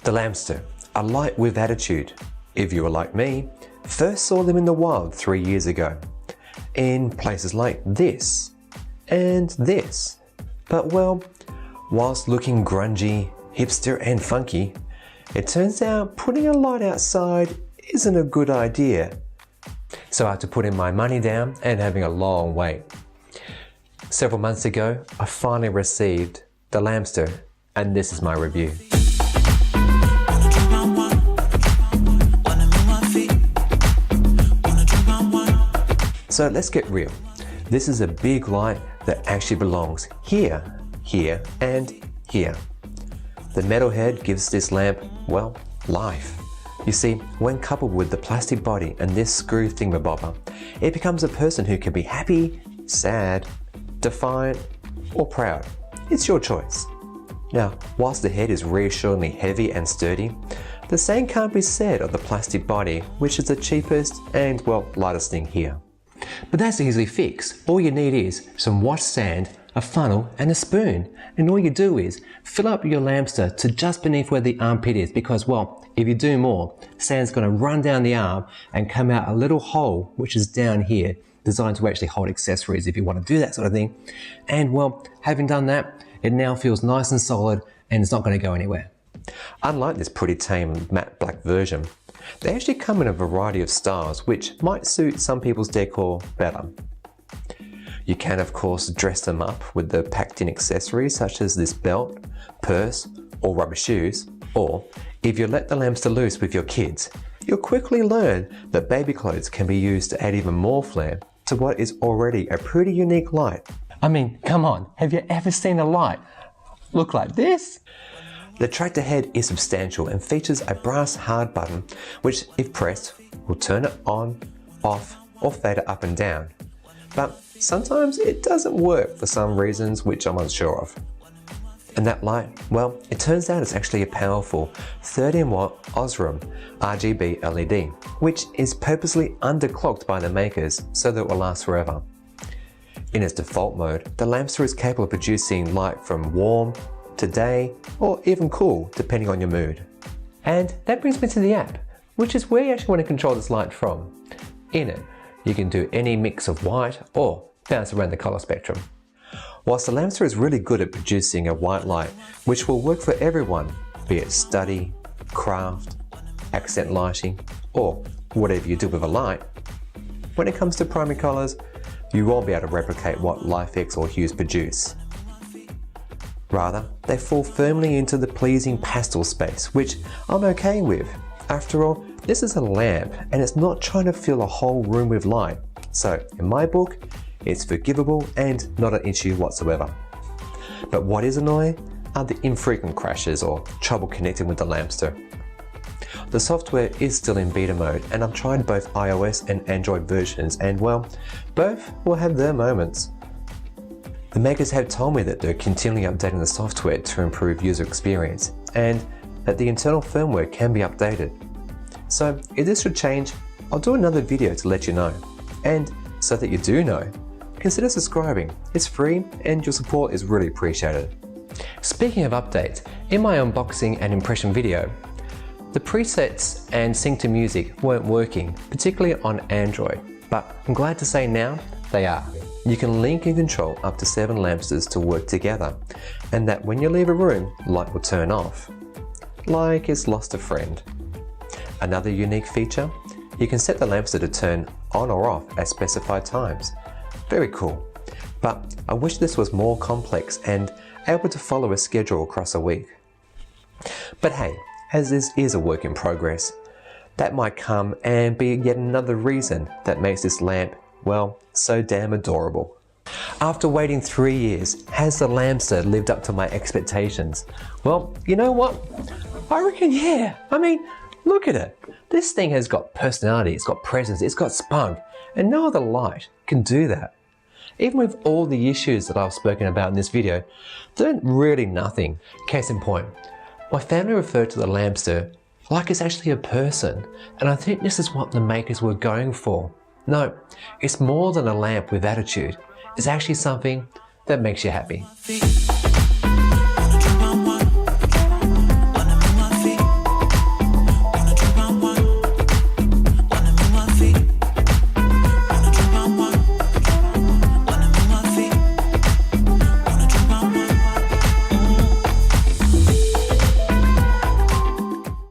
The Lamster, a light with attitude. If you were like me, first saw them in the wild 3 years ago, in places like this and this. But well, whilst looking grungy, hipster and funky, it turns out putting a light outside isn't a good idea. So I had to put in my money down and having a long wait. Several months ago, I finally received the Lamster, and this is my review. So let's get real. This is a big light that actually belongs here, here, and here. The metal head gives this lamp, well, life. You see, when coupled with the plastic body and this screw thingamabobber, it becomes a person who can be happy, sad, defiant, or proud. It's your choice. Now, whilst the head is reassuringly heavy and sturdy, the same can't be said of the plastic body, which is the cheapest and, well, lightest thing here. But that's easily fixed. All you need is some washed sand, a funnel, and a spoon. And all you do is fill up your Lamster to just beneath where the armpit is, because, well, if you do more, sand's going to run down the arm and come out a little hole, which is down here, designed to actually hold accessories if you want to do that sort of thing. And, well, having done that, it now feels nice and solid and it's not going to go anywhere. Unlike this pretty tame matte black version, they actually come in a variety of styles which might suit some people's decor better. You can of course dress them up with the packed in accessories such as this belt, purse, or rubber shoes, or if you let the Lamster loose with your kids, you'll quickly learn that baby clothes can be used to add even more flair to what is already a pretty unique light. I mean, come on, have you ever seen a light look like this? The tractor head is substantial and features a brass hard button which, if pressed, will turn it on, off, or fade it up and down. But sometimes it doesn't work for some reasons which I'm unsure of. And that light, well, it turns out it's actually a powerful 13-watt Osram RGB LED, which is purposely underclocked by the makers so that it will last forever. In its default mode, the Lamster is capable of producing light from warm to day, or even cool, depending on your mood. And that brings me to the app, which is where you actually want to control this light from. In it, you can do any mix of white or bounce around the color spectrum. Whilst the Lamster is really good at producing a white light, which will work for everyone, be it study, craft, accent lighting, or whatever you do with a light, when it comes to primary colors, you won't be able to replicate what LIFX or hues produce. Rather, they fall firmly into the pleasing pastel space, which I'm okay with. After all, this is a lamp and it's not trying to fill a whole room with light. So, in my book, it's forgivable and not an issue whatsoever. But what is annoying are the infrequent crashes or trouble connecting with the Lamster. The software is still in beta mode and I've tried both iOS and Android versions and, well, both will have their moments. The makers have told me that they're continually updating the software to improve user experience and that the internal firmware can be updated. So if this should change, I'll do another video to let you know. And so that you do know, consider subscribing. It's free and your support is really appreciated. Speaking of updates, in my unboxing and impression video, the presets and sync to music weren't working, particularly on Android, but I'm glad to say now they are. You can link and control up to 7 Lamsters to work together, and that when you leave a room, light will turn off, like it's lost a friend. Another unique feature, you can set the Lamster to turn on or off at specified times. Very cool, but I wish this was more complex and able to follow a schedule across a week. But hey, as this is a work in progress, that might come and be yet another reason that makes this lamp, well, so damn adorable. After waiting 3 years, has the Lamster lived up to my expectations? Well, you know what? I reckon yeah. I mean, look at it. This thing has got personality, it's got presence, it's got spunk, and no other light can do that. Even with all the issues that I've spoken about in this video, they're really nothing. Case in point, my family referred to the Lamster like it's actually a person, and I think this is what the makers were going for. No, it's more than a lamp with attitude. It's actually something that makes you happy.